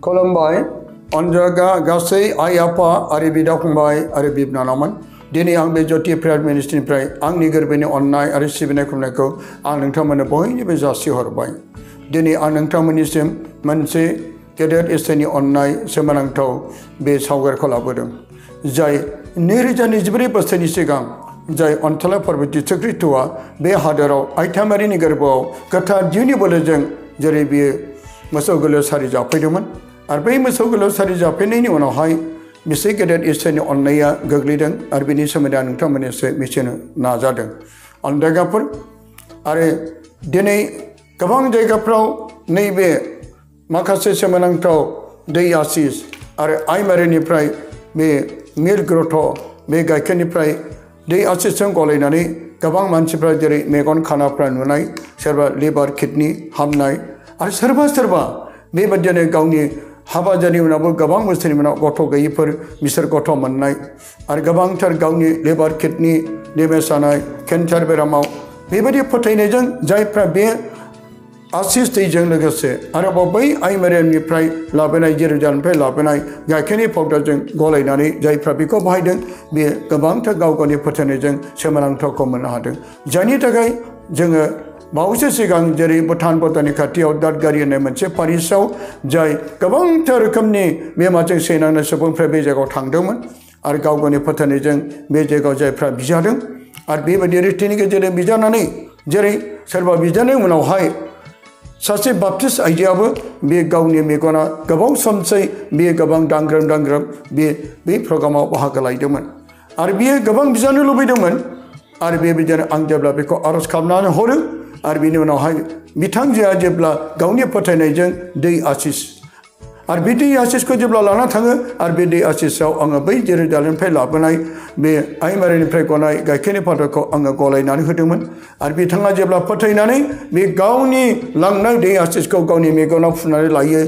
खुलुमबाय अनजागा गासै आइ आफा आरो बिदा फंबाय आरो बिबनानावमोन दिनै आं बे ज्योति प्रेयार मिनिस्ट्रिनिफ्राय आंनि गोरबोनि अननाय आरो सिबिनाय खुलुमनायखौ आं नोंथांमोननो बयनिबो जासिहरबाय दिनै आं नोंथांमोननिसिम मोनसे गेदेर इसोरनि अननाय सोमोनांथाव बे सावगारिखौ लाबोदों जाय 2024 बोसोरनि सिगां जाय अनथला पर्बती चक्रितुआ बे हादोराव आइथामारिनि गोरबोआव गोथार जिउनि बोलोजों जेरै बियो मोसौ गोलाव सारि जाफैदोंमोन आरो बै मोसौ गोलाव सारि जाफैनायनि उनावहाय बेसे गेदेर इसोरनि अननाया गोग्लैदों आरो बेनि सोमोन्दै आं नोंथांमोननिसिम मिथिनो नाजादों अनदायगाफोर आरो दिनै गोबां जायगाफ्राव नैबे माखासे सोमोनांथाव दै आसिस आरो आइमारिनिफ्राय बे मिल्क ग्रट' बे गाइखेरनिफ्राय दै आसिसजों गलायनानै गोबां मानसिफ्रा जेरै मेगन खानाफ्रा नुनाय सोरबा लिभार किडनि हामनाय आरो सोरबा बेबायदिनो गावनि हाबा जानायनि उनावबो गोबां बोसोरनि उनाव गथ' गैयिफोर बिसोर गथ' मोननाय आरो गोबांथार गावनि लिभार किडनि डेमेज जानाय केन्सार बेरामाव बेबायदि फोथायनायजों जायफ्रा बे आसिस दैजों लोगोसे आरोबाव बै आइमारिनिफ्राय लाबोनाय जेरुजालेमनिफ्राय लाबोनाय गाइखेरनि पाउडारजों गलायनानै जायफ्रा बेखौ बाहायदों बे गोबांथार गाव गावनि फोथायनायजों सोमोनांथावखौ मोननो हादों जायनि थाखाय जोङो बावैसो सिगां जेरै भुटान बर्डारनि खाथियाव दादगारि होननाय मोनसे पारिसआव जाय गोबांथार रोखोमनि बेमारजों सैनांनाय सुबुंफ्रा बे जायगायाव थांदोंमोन आरो गाव गावनि फोथायनायजों बे जायगायाव जायफ्रा बिजादों आरो बेबायदि रिटिनि गेजेरजों बिजानानै जेरै सोरबा बिजानायनि उनावहाय सासे बाप्टिस्ट आइजोआबो बे गावनि मेगना गोबाव समसै बे गोबां दांग्रोम बे प्रग्रामाव बाहागो लायदोंमोन आरो बियो गोबां बिजानो लुबैदोंमोन आरो बेबायदिनो आं जेब्ला बेखौ आर'ज खालामनानै हरो आरो बेनि उनावहाय बिथांजोआ जेब्ला गावनि फोथायनायजों दै आसिस आरो बे दै आसिसखौ जेब्ला लाना थाङो आरो बे दै आसिसाव आङो बै जेरुजालेमनिफ्राय लाबोनाय बे आइमारिनिफ्राय गनाय गाइखेरनि पाउडारखौ आङो गलायनानै होदोंमोन आरो बिथाङा जेब्ला फोथायनानै बे गावनि लांनाय दै आसिसखौ गावनि मेगनाव फुननानै लायो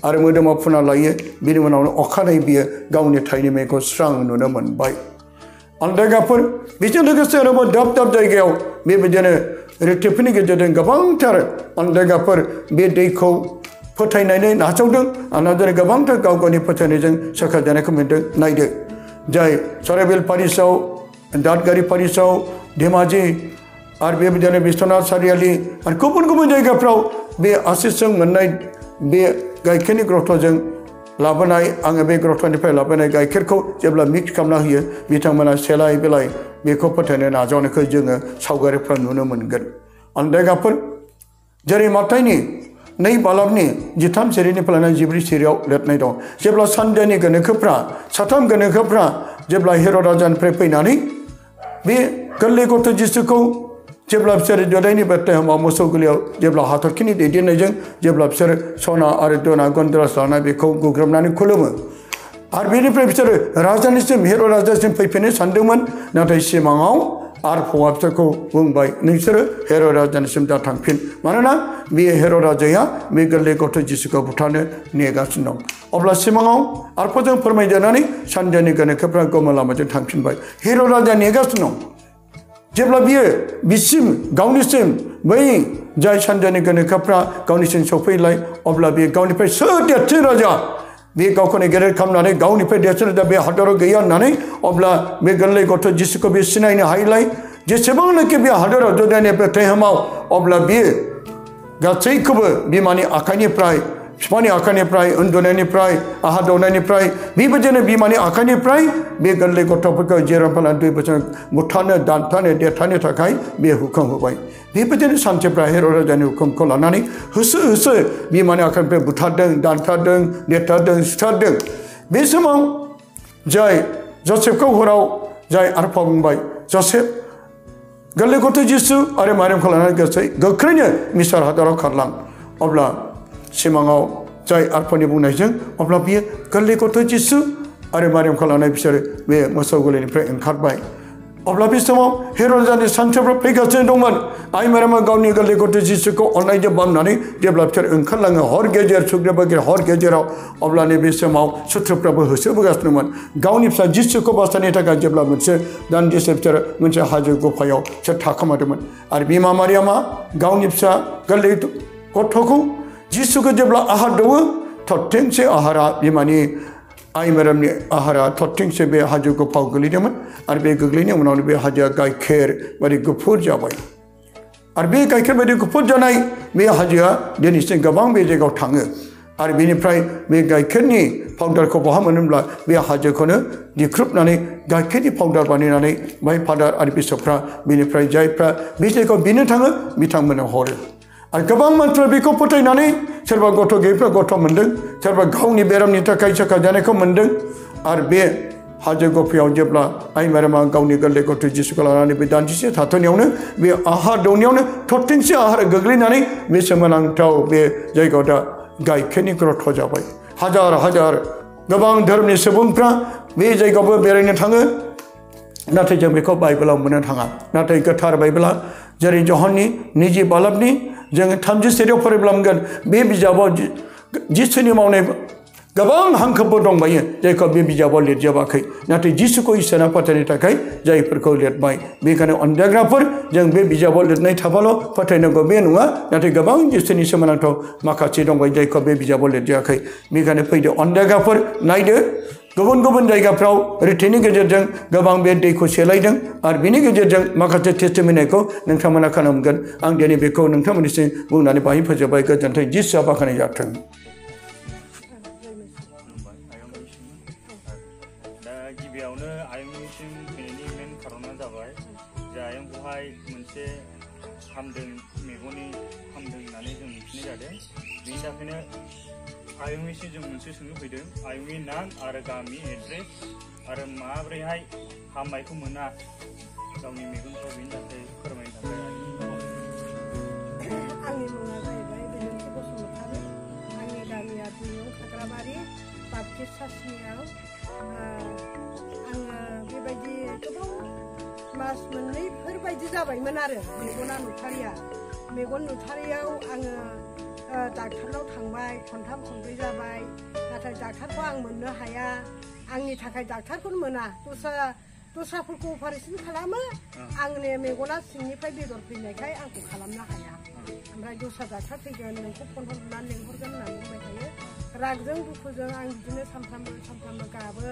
आरो मोदोमाव फुनना लायो बेनि उनावनो अखानायै बियो गावनि थाइनि मेगनखौ स्रां नुनो मोनबाय अनदायगाफोर बेजों लोगोसे आरोबाव दाब जायगायाव बेबायदिनो रिटिफोरनि गेजेरजों गोबांथार अनदायगाफोर बे दैखौ फोथायनानै नाजावदों नाजानानै गोबांथार गाव गावनि फोथायनायजों सोखाजानायखौ मोन्दों नायदो जाय सराइबिल पारिसआव दादगारि पारिसआव धेमाजि आरो बेबायदिनो बिश्वनाथ सारियालि आरो गुबुन जायगाफ्राव बे आसिसजों मोननाय बे गाइखेरनि ग्रथ'जों लाबोनाय आङो बे ग्रथ'निफ्राय लाबोनाय गाइखेरखौ जेब्ला मिक्स खालामना होयो बिथांमोना सेलाय बेलाय बेखौ फोथायनो नाजावनायखौ जोङो सावगारिफ्राव नुनो मोनगोन अनदायगाफोर जेरै माथाइनि 2 बालाबनि 13 सिरिनिफ्राय लानानै 14 सिरियाव लिरनाय दं जेब्ला सानजानि गोनोखोफ्रा साथाम गोनोखोफ्रा जेब्ला हेर'द राजानिफ्राय फैनानै बे गोरलै गथ' जिसुखौ जेब्ला बिसोर जदाइनि बेथलेहेमाव मोसौ गलियाव जेब्ला हाथरखिनि दैदेननायजों जेब्ला बिसोर सना आरो दना गन्धरास लानानै बेखौ गुग्रोमनानै खुलुमो आरो बेनिफ्राय बिसोरो राजानिसिम हेर'द राजासिम फैफिननो सानदोंमोन नाथाय सिमाङाव आरो हौवा बिसोरखौ बुंबाय नोंसोरो हेर'द राजानिसिम दा थांफिन मानोना बे हेर'द राजाया बे गोरलै गथ' जिसुखौ बुथारनो नेगासिनो दं अब्ला सिमाङाव आरफोरजों फोरमायजानानै सानजानि गोनोखोफ्रा गोमो लामाजों थांफिनबाय हेर'द राजाया नेगासिनो दं जेब्ला बियो बिसिम गावनिसिम बै जाय सानजानि गोनोखोफ्रा गावनिसिम सफैलाय अब्ला बे गावनिफ्राय सोर देरसिन राजा बे गावखौनो गेदेर खालामनानै गावनिफ्राय देरसिन राजा बे हादराव गैया होननानै अब्ला बे गोरलै गथ' जिसुखौ बे सिनायनो हायैलाय जेसेबांनाखि बे हादराव जदाइनि बेथलेहेमाव अब्ला बियो गासैखौबो बिमानि आखाइनिफ्राय बिफानि आखाइनिफ्राय उन्दुनायनिफ्राय आहार दौनायनिफ्राय बेबायदिनो बिमानि आखाइनिफ्राय बे गोरलै गथ'फोरखौ जेरावफोरा 2 बोसोर बुथारनो दानथारनो देरथारनो थाखाय बे हुकुम होबाय बेबायदिनो सानसेफ्रा हेर'द राजानि हुकुमखौ लानानै होसो बिमानि आखाइनिफ्राय बुथारदों दानथारदों देरथारदों सुथारदों बे समाव जाय जसेफखौ हराव जाय आरफा बुंबाय जसेफ गोरलै गथ' जिसु आरो मारियामखौ लानानै गोख्रैनो मिस्र हादराव खारलां अब्ला सिमाङाव जाय आरफानि बुंनायजों अब्ला बियो गोरलै गथ' जिसु आरो मारियामखौ लानानै बिसोरो बे मोसौ गलिनिफ्राय ओंखारबाय अब्ला बे समाव हेर'द राजानि सानथ्रिफ्रा फैगासिनो दंमोन आइ मारियामा गावनि गोरलै गथ' जिसुखौ अननायजों बामनानै जेब्ला बिसोर ओंखारलाङो हर गेजेर सुग्रीबागिर हर गेजेराव अब्ला नैबे समाव सुथ्रुफ्राबो होसोबोगासिनोमोन गावनि फिसा जिसुखौ बासायनो थाखाय जेब्ला मोनसे दान्दिसे बिसोर मोनसे हाजो गुफायाव बिसोर थाखोमादोंमोन आरो बिमा मारियामा गावनि फिसा गोरलै गथ'खौ जिसुखौ जेब्ला आहार दौवो थरथिंसे आहारा बिमानि आइ मेरामनि आहारा थरथिंसे बे हाजोखौ फाव गोलैदोंमोन आरो बे गोग्लैनायनि उनावनो बे हाजोआ गाइखेर बायदि गुफुर जाबाय आरो बे गाइखेर बायदि गुफुर जानाय बे हाजोआ दिनैसिम गोबां बे जायगायाव थाङो आरो बेनिफ्राय बे गाइखेरनि पाउडारखौ बहा मोनोब्ला बे हाजोखौनो दिख्रुबनानै गाइखेरनि पाउडार बानायनानै बाय फादार आरो बिशपफ्रा बेनिफ्राय जायफ्रा बे जायगायाव बिनो थाङो बिथांमोननो हरो आरो गोबां मानसिफ्रा बेखौ फोथायनानै सोरबा गथ' गैयैफ्रा गथ' मोन्दों सोरबा गावनि बेरामनि थाखाय सोखा जानायखौ मोन्दों आरो बे हाजो गफायाव जेब्ला आइ मारामा गावनि गोरलै गथ' जिसुखौ लानानै बे दान्दिसे थाथ'नायावनो बे आहार दौनायावनो थरथिंसे आहार गोग्लैनानै बे सोमोनांथाव बे जायगायाव दा गाइखेरनि ग्रथ' जाबाय हाजार हाजार गोबां धोरोमनि सुबुंफ्रा बे जायगायावबो बेरायनो थाङो नाथाय जों बेखौ बाइबेलाव मोननो थाङा नाथाय गोथार बाइबेला जेरै जहननि 20 बालाबनि जोङो 30 सेराव फरायब्ला मोनगोन बे बिजाबाव जिसुनि मावनाय गोबां हांखोफोर दंबायो जायखौ बे बिजाबाव लिरजोबाखै नाथाय जिसुखौ इसोरा फोथायनो थाखाय जायफोरखौ लिरबाय बेखायनो अनजाग्राफोर जों बे बिजाबाव लिरनाय थाबाल' फोथायनांगौ बे नङा नाथाय गोबां जिसुनि सोमोनांथाव माखासे दंबाय जायखौ बे बिजाबाव लिरजायाखै बेखायनो फैदो अनजाग्राफोर नायदो गुबुन गुबुन जायगाफ्राव रिथिनि गेजेरजों गोबां बे दैखौ सेलायदों आरो बिनि गेजेरजों माखासे टेस्टिमनिखौ नोंथांमोना खोनानो मोनगोन आं दिनै बेखौ नोंथांमोननिसिम बुंनानै बाहाय फोजोबबाय गोजोन्थों जिसुआ बाख्नाय जाथों गिबियावनो आयंनिसिम फैनायनि मेन खारना जाबाय जे आयंखौहाय मोनसे हामदों मेगननि हामदों होननानै जों मिथिनाय जादों बेनि थाखायनो आयंनिसिम जों मोनसे सोंनो फैदों आयंनि नाम आरो गामि एड्रेस आरो माब्रैहाय हामनायखौ मोना गावनि मेगनफ्राव बेनि थाखाय फोरमायनो थाखाय आंनि मुङा जाहैबाय बिजोंथि बसुमतारी आंनि गामिया दुइनं खाग्राबारि बापटिस्ट सासनियाव आङो बेबायदि गोबां मास मोननैफोरबायदि जाबायमोन आरो मेगना नुथारिया मेगन नुथारियाव आङो डाक्टारनाव थांबाय खनथाम खनब्रै जाबाय नाथाय डाक्टारखौ आं मोननो हाया आंनि थाखाय डाक्टारखौनो मोना दस्राफोरखौ अपारेसन खालामो आंनि मेगना सिंनिफ्राय बेदर फैनायखाय आंखौ खालामनो हाया ओमफ्राय दस्रा डाक्टार फैगोन नोंखौ फन हरनानै लेंहरगोन होननानै बुंबाय थायो रागजों दुखुजों आं बिदिनो सानफ्रामबो गाबो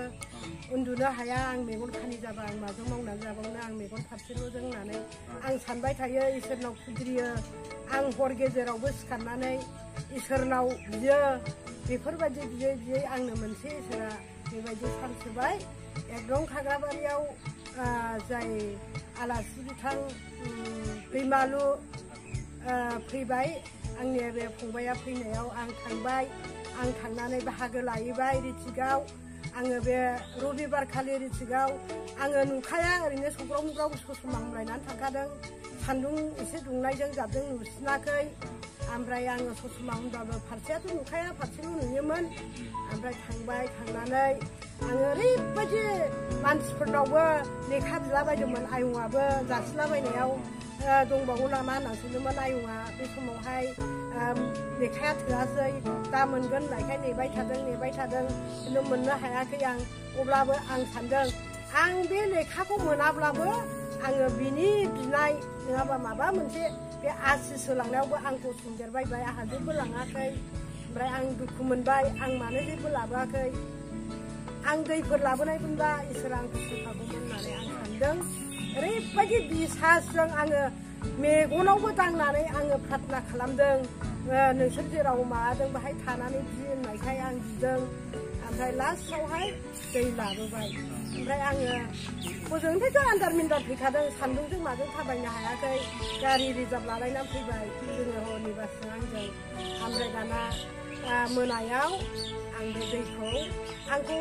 उन्दुनो हाया आं मेगन खानि जाबा आं माजों मावनानै जाबावनो आं मेगन फारसेल' जों होननानै आं सानबाय थायो इसोरनाव खुद्रियो आं हर गेजेरावबो सिखारनानै इसोरनाव बियो बेफोरबायदि बियै बियै आंनो मोनसे इसोरा बेबायदि सानसोबाय एकदम खाग्राबारियाव जाय आलासि बिथां दैमालु फैबाय आंनि बे फंबाया फैनायाव आं थांबाय आं थांनानै बाहागो लाहैबाय रिथिकआव आङो बे रबिबार खालि रिथिकआव आङो नुखाया ओरैनो सौग्राव मुग्राव ससमा हमलायनानै थांखादों सान्दुं एसे दुंनायजों जाबजों नुसिनाखै ओमफ्राय आङो ससमा होनबाबो फारसेयाथ' नुखाया फारसेल' नुयोमोन ओमफ्राय थांबाय थांनानै आङो ओरैबायदि मानसिफोरनावबो लेखा बिलाबायदोंमोन आयंआबो जासिलाबायनायाव दंबावो नामा होनना सोंदोंमोन आयंआ बे समावहाय लेखाया थोआसै दा मोनगोन होननायखाय नेबाय थादों खिन्थु मोननो हायाखै आं अब्लाबो आं सानदों आं बे लेखाखौ मोनाब्लाबो आङो बिनि बिनाय नङाबा माबा मोनसे बे आसिस होलांनायावबो आंखौ सुंदेरबायबाय आंहा जेबो लाङाखै ओमफ्राय आं दुखु मोनबाय आं मानो जेबो लाबोआखै आं दैफोर लाबोनायमोनबा इसोरा आंखौ सोखागौमोन होननानै आं सानदों ओरैबायदि बिसासजों आङो मेगनावबो दांनानै आङो प्रार्थना खालामदों नोंसोर जेराव माबादों बाहाय थानानै बि होननायखाय आं बिदों ओमफ्राय लास्टआवहाय दै लाबोबाय ओमफ्राय आङो हजोंनिफ्रायथ' आन्दार मिन्दार फैखादों सान्दुंजों माजों थाबायनो हायाखै गारि रिजार्भ लालायनानै फैबाय जोङो हरनिबासजों आंजों ओमफ्राय दाना मोनायाव आं बे दैखौ आंखौ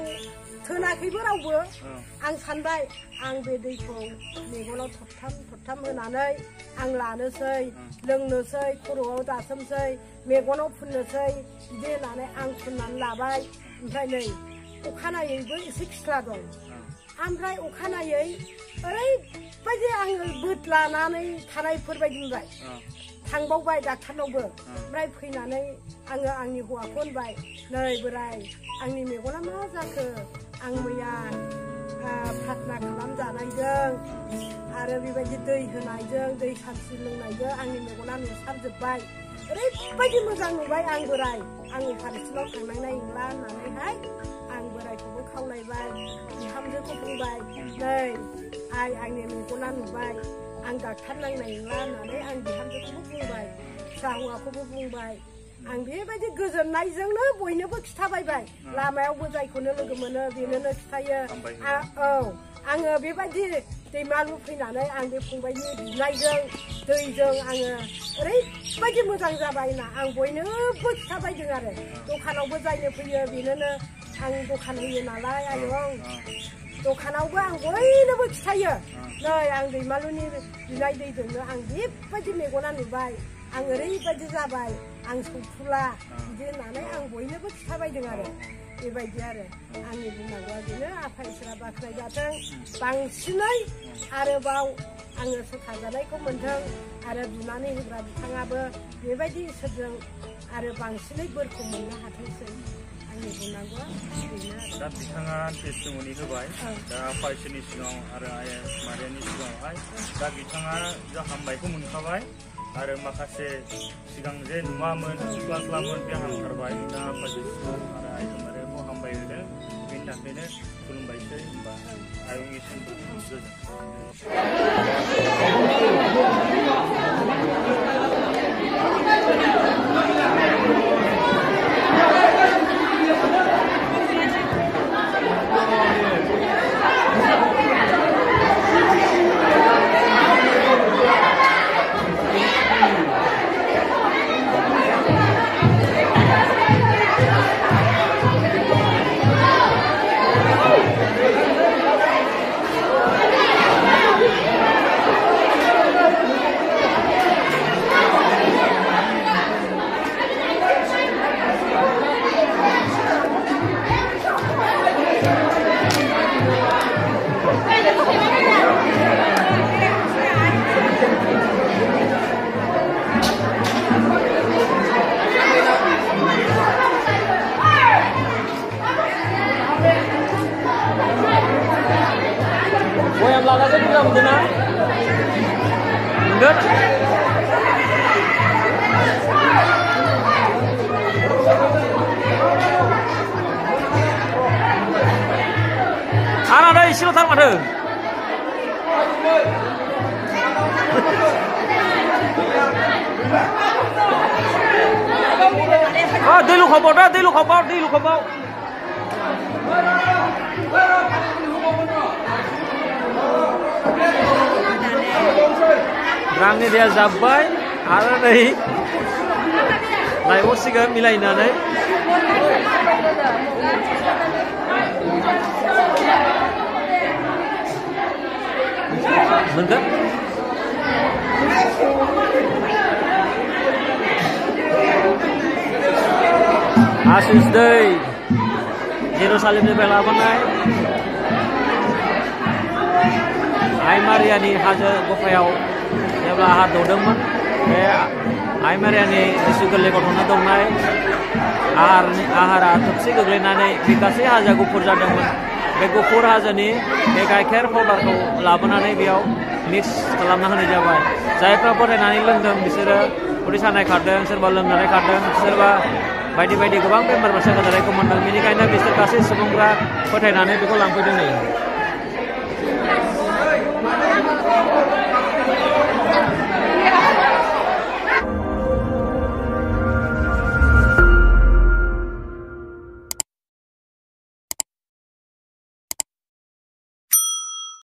थोनाखैबो रावबो आं सानबाय आं बे दैखौ मेगनाव थरथाम होनानै आं लानोसै लोंनोसै खर'आव दासोमसै मेगनाव फुननोसै बिदि होननानै आं फुननानै लाबाय ओमफ्राय नै अखानायैबो एसे फिस्ला दं ओमफ्राय अखानायै ओरैबायदि आङो बोदलानानै थानायफोरबायदि मोनबाय थांबावबाय डाक्टारनावबो ओमफ्राय फैनानै आङो आंनि हौवाखौ होनबाय नै बोराय आंनि मेगना मा जाखो आं मैया प्रार्थना खालामजानायजों आरो बेबायदि दै होनायजों दै सानस्रि लोंनायजों आंनि मेगना नुसारजोब्बाय ओरैबायदि मोजां नुबाय आं बोराय आं अपारेसनाव थांनांनाय नंला होननानैहाय आं बोरायखौबो खावलायबाय बिहामजोखौ बुंबाय नै आइ आंनि मेगना नुबाय आं डाक्टार नांनाय नंला होननानै आं बिहामजोखौबो बुंबाय फिसा हौवाखौबो बुंबाय आं बेबायदि गोजोननायजोंनो बयनोबो खिथाबायबाय लामायावबो जायखौनो लोगो मोनो बेनोनो खिथायो औ आङो बेबायदि दैमालु फैनानै आं बे फंबायनि बिनायजों दैजों आङो ओरैबायदि मोजां जाबाय होनना आं बयनोबो खिथाबायदों आरो दखानावबो जायनो फैयो बेनोनो आं दखान होयो नालाय आयं दखानावबो आं बयनोबो खिथायो नै आं दैमालुनि बिनाय दैजोंनो आं बेबायदि मेगना नुबाय आं ओरैबायदि जाबाय आं सौथुला बिदि होननानै आं बयनोबो खिथाबायदों आरो बेबायदि आरो आंनि बुंनांगौआ बेनो आफा इसोरा बाख्नायजाथों बांसिनै आरोबाव आङो सोखाजानायखौ मोनथों आरो बिनानै होग्रा बिथाङाबो बेबायदि इसोरजों आरो बांसिनै बोरखौ मोननो हाथोंसै आंनि बुंनांगौआ बेनो आरो दा बिथाङा टेस्टिमनि होबाय दा आफा इसोरनि सिगाङाव आरो आइ मारियानि सिगाङावहाय दा बिथाङा जा हामबायखौ मोनखाबाय आरो माखासे सिगां जे नुवामोन क्लास लामोन बे हामथारबाय दा आफा इसोरखौ आरो आइ मारियाखौ हामबाय होदों बेनि थाखायनो खुलुमबायसै होनबा आयंनिसिम गोजोन Laganya juga benar. Benar. Anak dari sini tahu ada. Ah, dia lu khabar. Rangnya dia zabai, ada dari lain sih kan milai nane. Bener? Asus day, Yerusalem di Belapanai. Ai Mariani haja gofayau. जेब्ला आहार दौदोंमोन बे आइ मारियानि गोसो गोरलै गथ'नो दौनाय आहारा थोबसे गोग्लैनानै बे गासै हाजोआ गुफुर जादोंमोन बे गुफुर हाजोनि बे गाइखेर पाउडारखौ लाबोनानै बेयाव मिक्स खालामना होनाय जाबाय जायफ्रा फोथायनानै लोंदों बिसोरो उदै सानाय खारदों सोरबा लोमजानाय खारदों सोरबा बायदि बायदि गोबां बेमार जानायखौ मोनदों बेनिखायनो बिसोर गासै सुबुंफ्रा फोथायनानै बेखौ लांफैदों नै